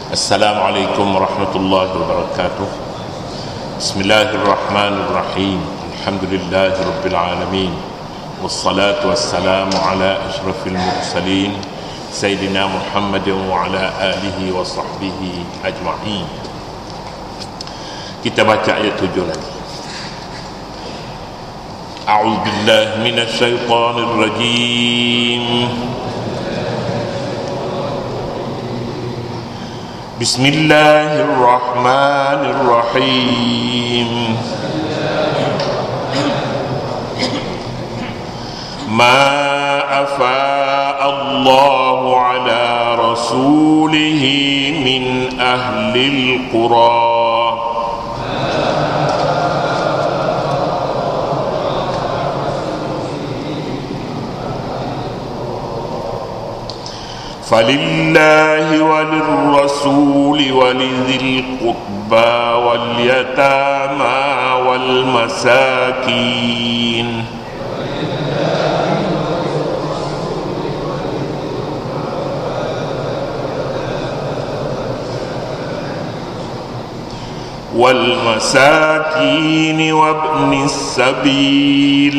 Assalamualaikum warahmatullahi wabarakatuh. Bismillahirrahmanirrahim. Alhamdulillahi rabbil alamin. Wassalatu wassalamu ala asyrafil mursalin Sayyidina Muhammadin wa ala alihi wa sahbihi ajma'in. Kita baca ayat 7 lagi. A'udzu billahi minasy syaithanir rajim. Bismillahirrahmanirrahim. Ma afa Allahu ala rasulihi min ahlil qura فلله وللرسول ولذي القربى واليتامى والمساكين وابن السبيل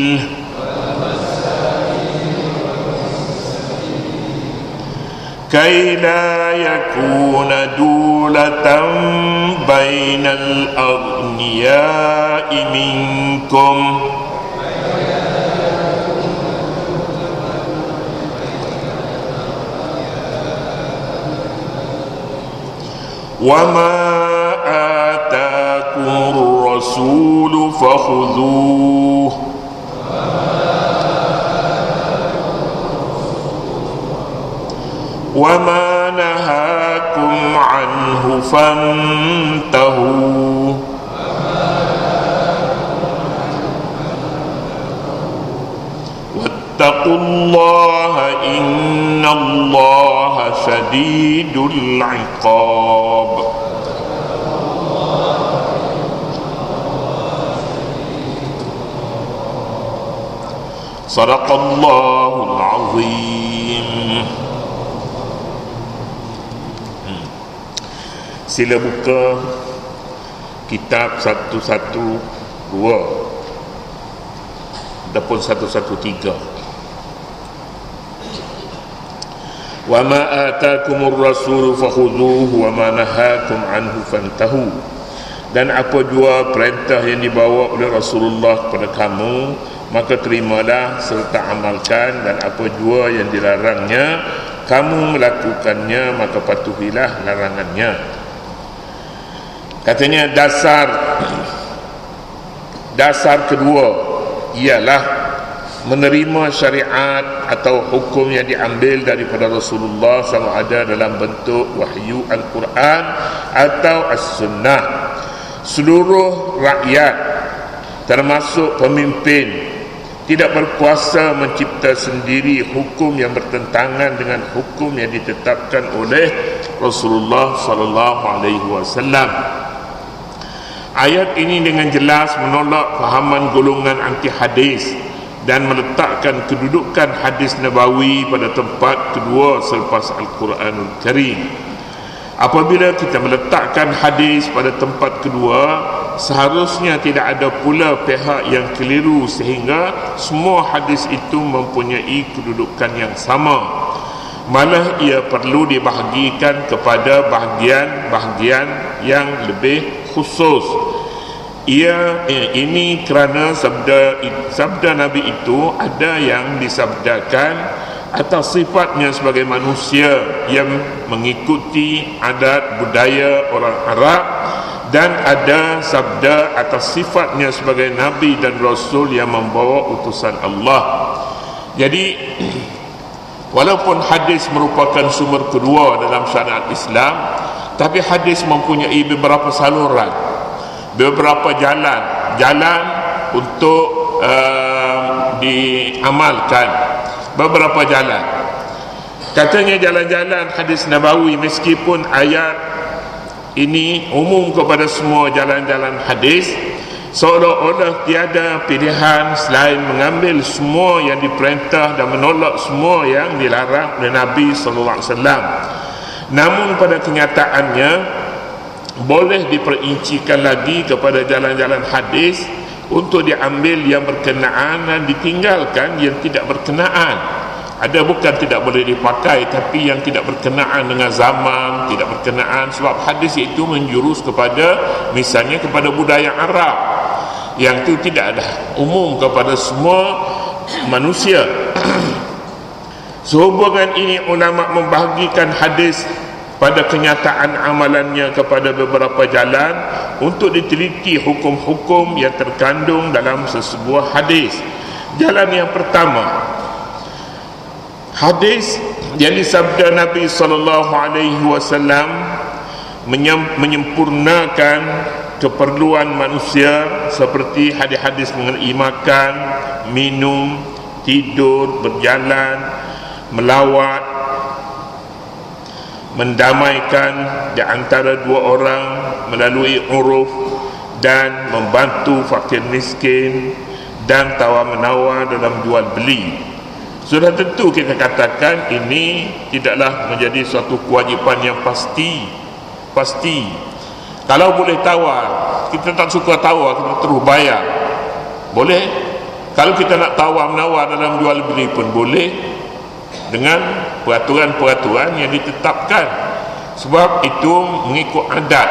كي لا يكون دولة بين الأغنياء منكم وما آتاكم الرسول فخذوه وما نهاكم عنه فانتهوا واتقوا الله إن الله شديد العقاب. صدق الله العظيم. Sila buka kitab 112 ataupun 113. Wa ma atakumur rasul fakhudhuhu wa ma nahakum anhu fantahu. Dan apa jua perintah yang dibawa oleh Rasulullah kepada kamu, maka terimalah serta amalkan, dan apa jua yang dilarangnya kamu melakukannya, maka patuhilah larangannya. Katanya dasar kedua ialah menerima syariat atau hukum yang diambil daripada Rasulullah sama ada dalam bentuk wahyu Al-Quran atau As-Sunnah. Seluruh rakyat termasuk pemimpin tidak berkuasa mencipta sendiri hukum yang bertentangan dengan hukum yang ditetapkan oleh Rasulullah sallallahu alaihi wasallam. Ayat ini dengan jelas menolak fahaman golongan anti hadis dan meletakkan kedudukan hadis Nabawi pada tempat kedua selepas Al-Quranul Karim. Apabila kita meletakkan hadis pada tempat kedua, seharusnya tidak ada pula pihak yang keliru sehingga semua hadis itu mempunyai kedudukan yang sama. Malah ia perlu dibahagikan kepada bahagian-bahagian yang lebih khusus. Ini kerana sabda Nabi itu ada yang disabdakan atas sifatnya sebagai manusia yang mengikuti adat budaya orang Arab, dan ada sabda atas sifatnya sebagai Nabi dan Rasul yang membawa utusan Allah. Jadi walaupun hadis merupakan sumber kedua dalam syariat Islam, tapi hadis mempunyai beberapa saluran, beberapa jalan untuk diamalkan. Beberapa jalan. Katanya jalan-jalan hadis Nabawi, meskipun ayat ini umum kepada semua jalan-jalan hadis, seolah-olah tiada pilihan selain mengambil semua yang diperintah dan menolak semua yang dilarang oleh Nabi SAW. Namun pada kenyataannya boleh diperincikan lagi kepada jalan-jalan hadis untuk diambil yang berkenaan dan ditinggalkan yang tidak berkenaan. Ada bukan tidak boleh dipakai, tapi yang tidak berkenaan dengan zaman, tidak berkenaan, sebab hadis itu menjurus kepada, misalnya kepada budaya Arab, yang itu tidak ada umum kepada semua manusia. Sehubungan ini ulama membahagikan hadis pada kenyataan amalannya kepada beberapa jalan untuk diteliti hukum-hukum yang terkandung dalam sesebuah hadis. Jalan yang pertama, hadis yang disabda Nabi SAW menyempurnakan keperluan manusia, seperti hadis-hadis mengenai makan, minum, tidur, berjalan, melawat, mendamaikan di antara dua orang melalui uruf, dan membantu fakir miskin, dan tawar-menawar dalam jual beli. Sudah tentu kita katakan ini tidaklah menjadi suatu kewajipan yang pasti. Kalau boleh tawar, kita tak suka tawar, kita terus bayar, boleh. Kalau kita nak tawar-menawar dalam jual beli pun boleh, dengan peraturan-peraturan yang ditetapkan, sebab itu mengikut adat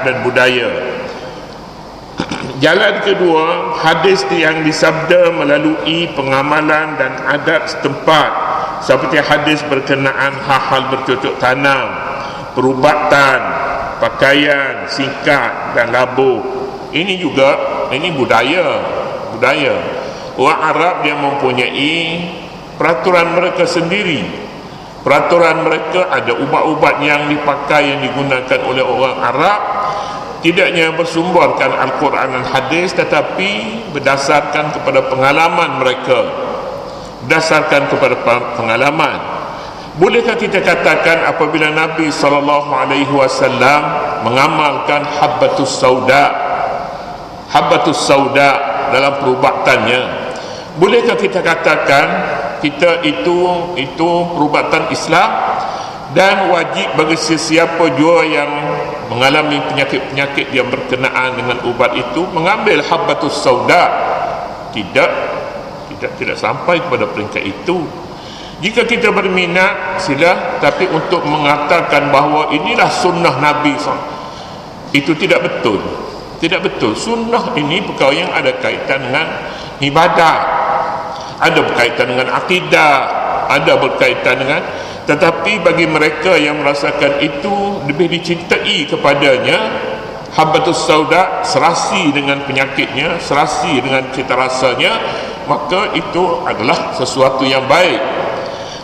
dan budaya. Jalan kedua, hadis yang disabda melalui pengamalan dan adat setempat, seperti hadis berkenaan hal-hal bercocok tanam, perubatan, pakaian, singkat dan labuh. Ini juga, ini budaya. Orang Arab dia mempunyai peraturan mereka sendiri. Peraturan mereka ada ubat-ubat yang dipakai, yang digunakan oleh orang Arab, tidaknya bersumberkan Al-Quran dan hadis, tetapi berdasarkan kepada pengalaman mereka. Bolehkah kita katakan apabila Nabi SAW mengamalkan habbatus sauda dalam perubatannya, bolehkah kita katakan kita itu perubatan Islam, dan wajib bagi sesiapa jua yang mengalami penyakit-penyakit yang berkenaan dengan ubat itu mengambil habbatus sauda? Tidak sampai kepada peringkat itu. Jika kita berminat, sila, tapi untuk mengatakan bahawa inilah sunnah Nabi SAW, itu tidak betul. Sunnah ini perkara yang ada kaitan dengan ibadat, ada berkaitan dengan akidah, ada berkaitan dengan, tetapi bagi mereka yang merasakan itu lebih dicintai kepadanya, habbatus sauda, serasi dengan penyakitnya, serasi dengan cita rasanya, maka itu adalah sesuatu yang baik.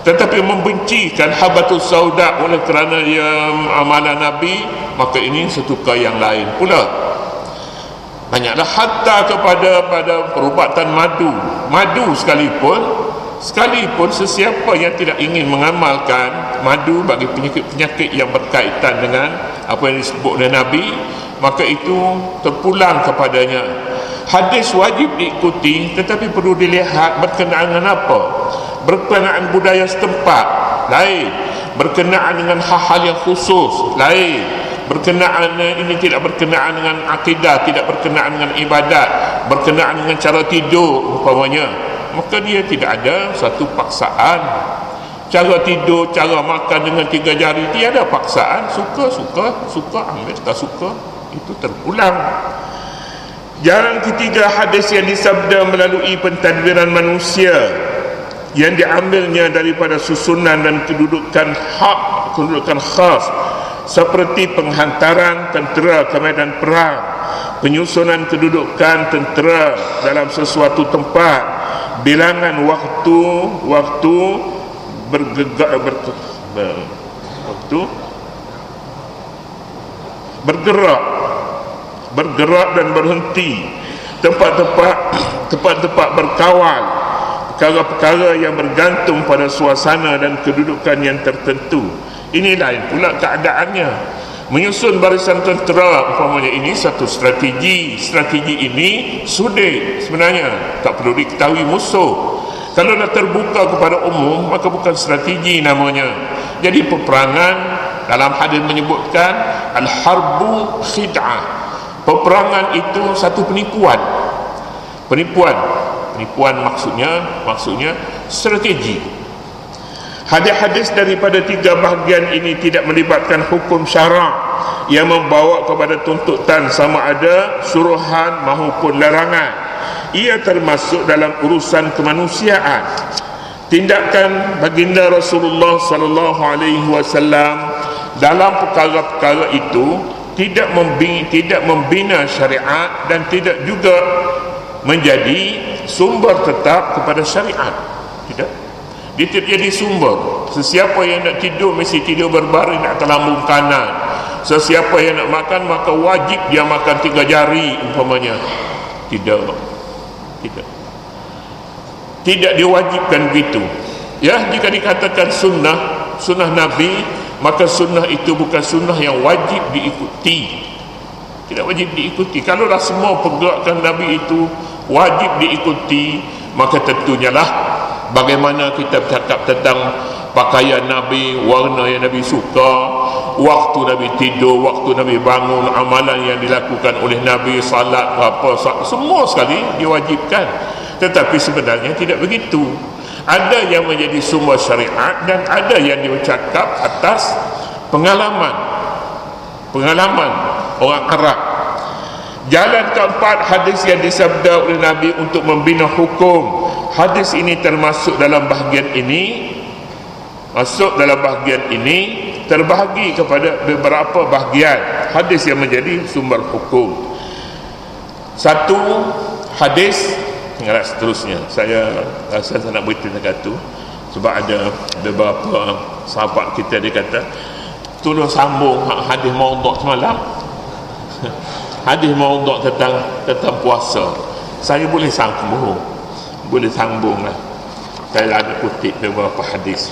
Tetapi membencikan habbatus sauda oleh kerana dia amalan Nabi, maka ini satu perkara yang lain pula. Banyaklah hatta kepada perubatan madu sekalipun sesiapa yang tidak ingin mengamalkan madu bagi penyakit-penyakit yang berkaitan dengan apa yang disebut oleh Nabi, maka itu terpulang kepadanya. Hadis wajib diikuti, tetapi perlu dilihat berkenaan dengan apa. Berkenaan budaya setempat, lain. Berkenaan dengan hal-hal yang khusus, lain. Berkenaan ini tidak berkenaan dengan akidah, tidak berkenaan dengan ibadat, berkenaan dengan cara tidur umpamanya, maka dia tidak ada satu paksaan. Cara tidur, cara makan dengan 3 jari, tiada paksaan. Suka ambil, tak suka itu terpulang. Jalan ketiga, hadis yang disabda melalui pentadbiran manusia yang diambilnya daripada susunan dan kedudukan khas, seperti penghantaran tentera ke medan perang, penyusunan kedudukan tentera dalam sesuatu tempat, bilangan waktu bergerak dan berhenti, tempat-tempat berkawal, perkara-perkara yang bergantung pada suasana dan kedudukan yang tertentu. Ini lain pula keadaannya. Menyusun barisan tentera umpamanya, ini satu strategi ini sudah sebenarnya tak perlu diketahui musuh. Kalau dah terbuka kepada umum, maka bukan strategi namanya. Jadi peperangan, dalam hadis menyebutkan al-harbu khid'ah. Peperangan itu satu penipuan. Penipuan maksudnya strategi. Hadis-hadis daripada tiga bahagian ini tidak melibatkan hukum syarak yang membawa kepada tuntutan sama ada suruhan maupun larangan. Ia termasuk dalam urusan kemanusiaan. Tindakan baginda Rasulullah sallallahu alaihi wasallam dalam perkara-perkara itu tidak membina syariat dan tidak juga menjadi sumber tetap kepada syariat. Tidak. Dia tidak jadi sumber. Sesiapa yang nak tidur mesti tidur berbaring di atas lambung kanan. Sesiapa yang nak makan maka wajib dia makan 3 jari umpamanya. Tidak diwajibkan begitu. Ya, jika dikatakan sunnah Nabi, maka sunnah itu bukan sunnah yang wajib diikuti. Tidak wajib diikuti. Kalaulah semua pergerakan Nabi itu wajib diikuti, maka tentunya lah bagaimana kita bercakap tentang pakaian Nabi, warna yang Nabi suka, waktu Nabi tidur, waktu Nabi bangun, amalan yang dilakukan oleh Nabi, salat semua sekali diwajibkan. Tetapi sebenarnya tidak begitu. Ada yang menjadi sumber syariat dan ada yang diucapkan atas pengalaman orang Arab. Jalan keempat, hadis yang disabda oleh Nabi untuk membina hukum. Hadis ini termasuk dalam bahagian ini, terbahagi kepada beberapa bahagian hadis yang menjadi sumber hukum. Satu hadis, tinggal seterusnya. Saya rasa saya nak beritahu tentang itu sebab ada beberapa sahabat kita dia kata tolong sambung hadis maudhu' semalam. Hadis maudhu' tentang puasa. Saya boleh sambung lah. Saya ada kutip beberapa hadis.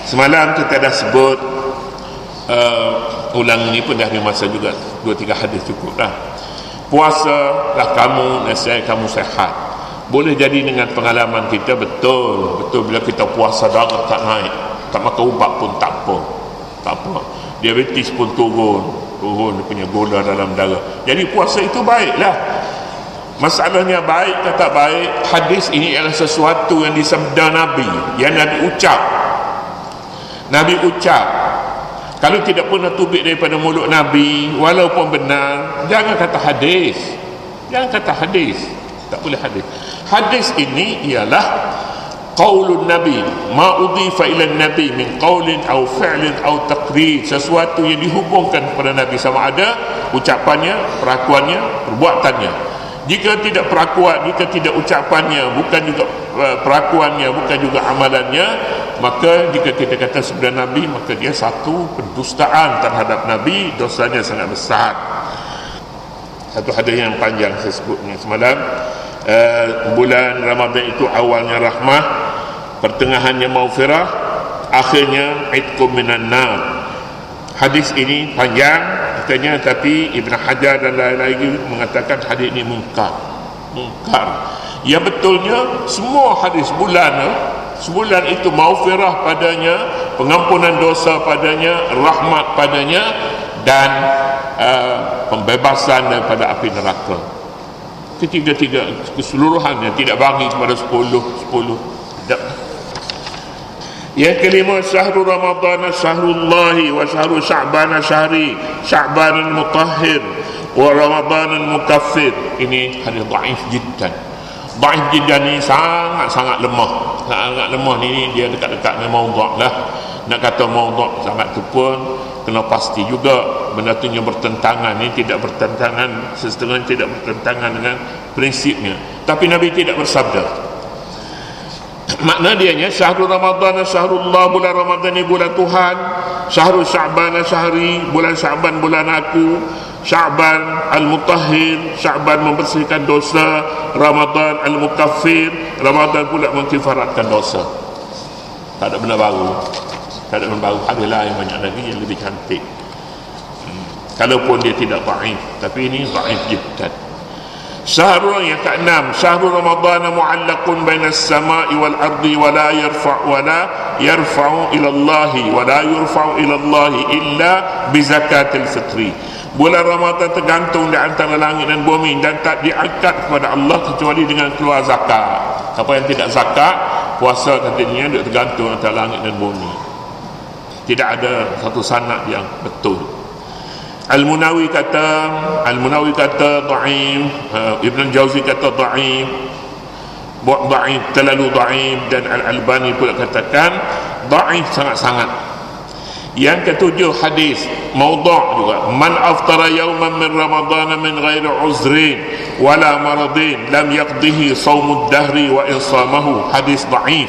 Semalam kita dah sebut, ulang ni pun dah ada masa juga, 2-3 hadis cukup lah. Puasa lah kamu, nasihat kamu sehat. Boleh jadi dengan pengalaman kita, betul bila kita puasa darah tak naik, tak makan ubat pun tak apa, diabetes pun turun dia punya gula dalam darah. Jadi puasa itu baiklah. Masalahnya baik ke tak baik, hadis ini adalah sesuatu yang disabda Nabi, yang Nabi ucap. Kalau tidak pernah tubik daripada mulut Nabi, walaupun benar, jangan kata hadis. Tak boleh hadis. Hadis ini ialah qaulun Nabi, ma udhifa ila Nabi min qaulin aw fi'lin aw taqrir, sesuatu yang dihubungkan kepada Nabi sama ada ucapannya, perakuannya, perbuatannya. Jika tidak perakuan, jika tidak ucapannya, bukan juga perakuannya, bukan juga amalannya, maka jika kita kata sabda Nabi, maka dia satu pendustaan terhadap Nabi, dosanya sangat besar. Satu hadis yang panjang saya sebutnya semalam. Bulan Ramadan itu awalnya rahmah, pertengahannya maghfirah, akhirnya itqum minan nar. Hadis ini panjang katanya, tapi Ibn Hajar dan lain-lain mengatakan hadis ini mungkar. Ya, betulnya semua hadis sebulan itu maghfirah padanya, pengampunan dosa padanya, rahmat padanya, dan pembebasan daripada api neraka. Ketiga-tiga keseluruhannya, tidak bagi kepada 10 tidak. Yang kelima, syahrul Ramadan syahrullahi wa syahrul Sya'ban syahri, Sya'ban mutahhir wa Ramadan mukaffir. Ini hadis dhaif jiddan. Dhaif jiddan ni sangat lemah. Sangat lemah ni dia dekat-dekat dengan maudhu' lah. Nak kata maudhu' sangat tu pun kena pasti juga benda tu yang bertentangan. Ini tidak bertentangan, setengah tidak bertentangan dengan prinsipnya. Tapi Nabi tidak bersabda. Makna dianya syahrul Ramadan syahrullah, bulan Ramadan ni bulan Tuhan, syahrul Sya'ban syahri, bulan Sya'ban bulan aku, Sya'ban al-mutahhir, Sya'ban membersihkan dosa, Ramadan al-mukaffir, Ramadan pula mengkifaratkan dosa. Tak ada benda baru. Ada lain banyak lagi yang lebih cantik. Kalaupun dia tidak dhaif, tapi ini dhaif jiddan. Syahrul yang ke-6, syahrul Ramadan mu'allaqun bainas sama'i wal ardi wa la yarfa'u ila Allah wa la yurfa'u ila Allah illa bi zakatil fitri. Bulan Ramadan tergantung di antara langit dan bumi dan tak diangkat kepada Allah kecuali dengan keluar zakat. Apa yang tidak zakat, puasa katanya dia tergantung antara langit dan bumi. Tidak ada satu sanad yang betul. Al-Munawi kata dhaif, Ibn Jauzi kata dhaif, terlalu dhaif, dan Al-Albani pula katakan dhaif sangat-sangat. Yang ketujuh, hadis maudhu' juga, man aftara yawman min ramadhan min ghairi uzrin wala maradin lam yaqdihi shaumud dahri wa insamahu. Hadis dhaif.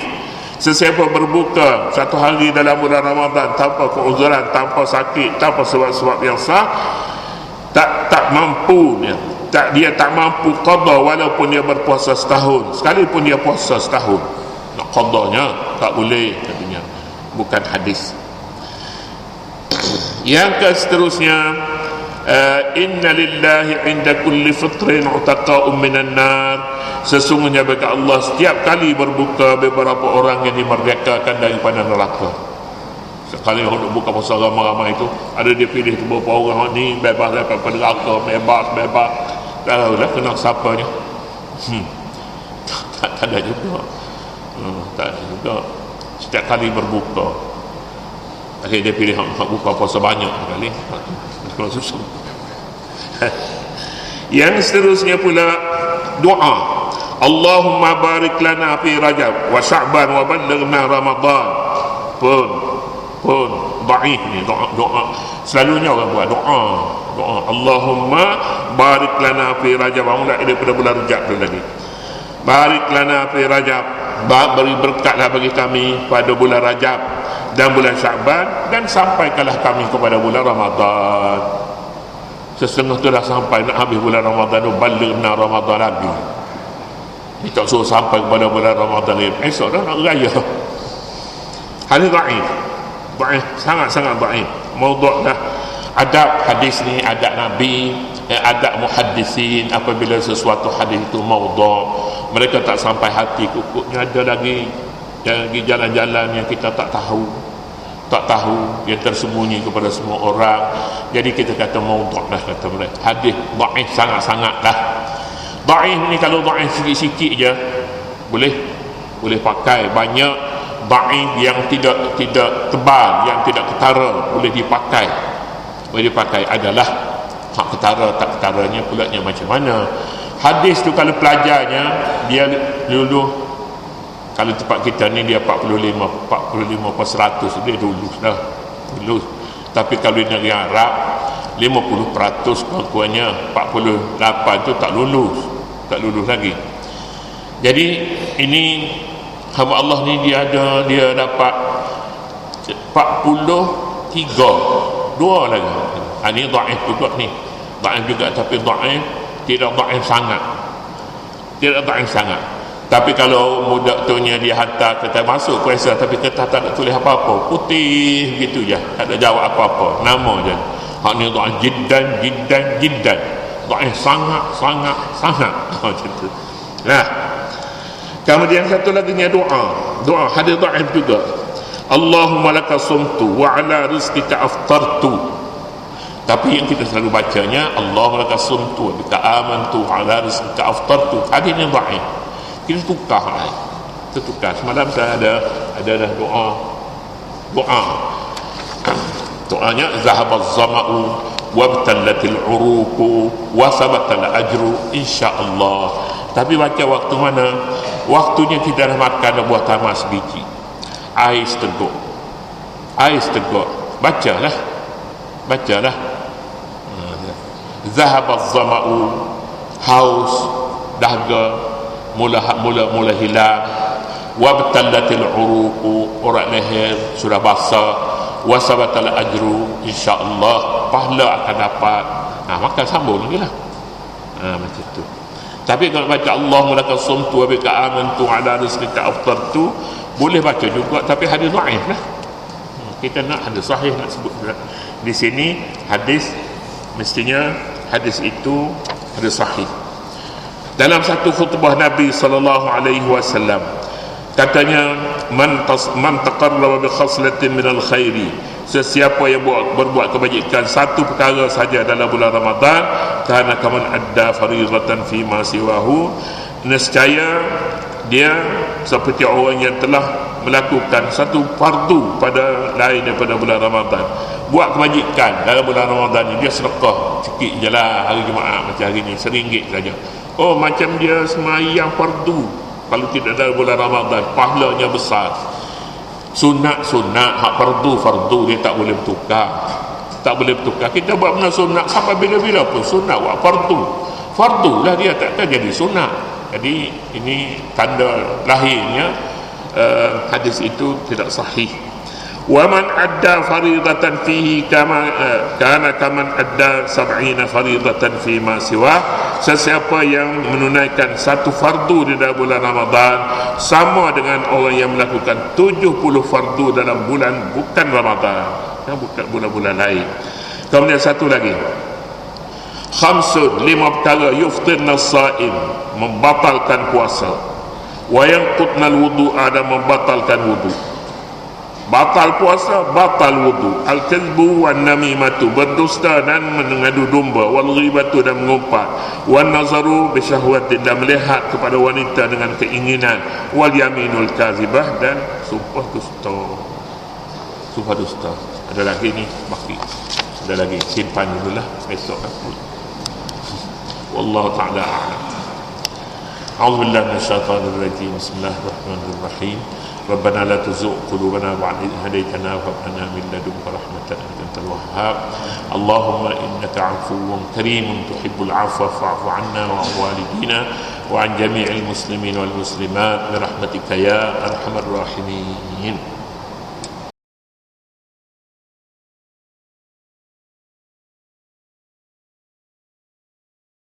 Sesiapa berbuka satu hari dalam bulan Ramadan tanpa keuzuran, tanpa sakit, tanpa sebab-sebab yang sah, tak mampu dia tak mampu qada walaupun dia berpuasa setahun, sekalipun dia puasa setahun, nak qadanya tak boleh katanya. Bukan hadis. Yang seterusnya, inna lillahi inda kulli fitrin utaqa'un minan nar. Sesungguhnya bagi Allah setiap kali berbuka beberapa orang yang dimerdekakan daripada neraka. Sekali orang buka puasa ramai-ramai itu, ada dia pilih beberapa orang ni bebas daripada neraka, bebas. Tahulah kena siapanya. Tak ada juga. Tak ada juga. Setiap kali berbuka, akhirnya dia pilih hak buka puasa banyak kali. Kalau susah. Yang seterusnya pula doa, Allahumma barik lana fi Rajab wa Sya'ban wa ballighna Ramadan. Pun dhaif ni doa. Selalunya orang buat doa. Allahumma barik lana fi Rajab. Mula daripada bulan Rajab tu lagi. Barik lana fi Rajab. Beri berkatlah bagi kami pada bulan Rajab dan bulan Sya'ban, dan sampaikanlah kami kepada bulan Ramadan. Setengah tu dah sampai, nak habis bulan Ramadan tu, balighna Ramadan lagi. Dia tak suruh sampai kepada bulan Ramadan lagi, esok dah nak raya. Hadis dhaif, sangat-sangat dhaif, maudhu' dah. Adab hadis ni, adab Nabi, adab muhaddisin. Apabila sesuatu hadis itu maudhu', mereka tak sampai hati kukuknya. Ada lagi jalan-jalan yang kita tak tahu, yang tersembunyi kepada semua orang. Jadi kita kata maudhu' dah, kata mereka. Hadis dhaif sangat-sangat dah. Dhaif ni kalau dhaif sikit-sikit je boleh pakai. Banyak dhaif yang tidak tebal, yang tidak ketara boleh dipakai. Adalah hak ketara tak ketaranya pulanya macam mana. Hadis tu kalau pelajarnya dia dulu, kalau tempat kita ni dia 45% dia lulus dah. Tapi kalau di negeri Arab 50% kurang-kurangnya 48 tu tak lulus lagi. Jadi ini hamba Allah ni dia dapat 43 dua lagi. Ini dhaif juga ni. Dhaif juga, tapi dhaif tidak dhaif sangat. Tapi kalau budak tu nya dia hantar kata masuk kuasa, tapi kata tak ada tulis apa-apa, putih gitu je, tak ada jawab apa-apa, nama je. Hak ni dhaif jiddan. Dhaif sangat. Macam tu. Nah. Kemudian satu lagi ni doa hadis dhaif juga. Allahumma laka sumtu wa ala rizqika aftartu. Tapi yang kita selalu bacanya Allahumma laka sumtu wa bika amantu wa ala rizqika aftartu. Hadis ni dhaif. Kita tukar. Semalam saya ada doanya zahabaz zama'u wabtallatil uruqu wa sabatal ajru insyaallah. Tapi baca waktu mana? Waktunya kita dah makan buah tamas biji, air seteguk. Bacalah. Zahabaz zama'u, haus, dahaga mula hilang. Wabtallatil uruqu, urat leher sudah basah. Wasabatal ajru insyaallah, pahala akan dapat. Makan sambung lagi lah. Macam tu. Tapi kalau baca Allahumma laka sumtu wa bika amantu ala rizqika aftartu, boleh baca juga, tapi hadis dhaif lah. Kita nak hadis sahih, nak sebut di sini hadis, mestinya hadis itu hadis sahih. Dalam satu khutbah Nabi SAW, katanya, man taqarraba bi khaslatin minal khairi, sesiapa yang berbuat kebajikan satu perkara saja dalam bulan Ramadan, kana kaman adda fariidatan fi ma siwahu, nescaya dia seperti orang yang telah melakukan satu fardu pada lain daripada bulan Ramadan. Buat kebajikan dalam bulan Ramadan ni, dia sedekah sikit je lah hari Jumaat macam hari ni, RM1 saja. Oh, macam dia semayang fardu kalau tidak dalam bulan Ramadan, pahalanya besar. Sunat hak fardu dia tak boleh bertukar. Kita buat benda sunat sampai bila-bila pun sunat, buat fardu lah dia tak jadi sunat. Jadi ini tanda lahirnya hadis itu tidak sahih. Wa man adda fariidatan fihi kama kana kaman adda 70 fariidatan fi ma siwa, sesiapa yang menunaikan satu fardu di dalam bulan Ramadan sama dengan orang yang melakukan 70 fardu dalam bulan bukan Ramadan, bukan bulan-bulan lain. Kemudian satu lagi, khamsun, 5 perkara yuftirna as-saim, membatalkan puasa, wa yanqutna al-wudu'a, dan membatalkan wudu. Batal puasa, batal wudu. Al-kazbu wan namimatu, berdusta dan mengadu domba, wal ghibatu, dan mengumpat, wan nazaru bi syahwatin, dan melihat kepada wanita dengan keinginan, wal yaminul kazibah, dan sumpah dusta. Ada lagi ni baki. Ada lagi, simpan dululah besok aku. Wallahu ta'ala a'lam. A'udzu billahi minasyaitonir rajim. Bismillahirrahmanirrahim. ربنا لا تزغ قلوبنا بعد إذ هديتنا وهب لنا من لدنك رحمة إنك أنت الوهاب اللهم إنك عفو كريم تحب العفو فاعف عنا وعن والدينا وعن جميع المسلمين والمسلمات برحمتك يا أرحم الراحمين.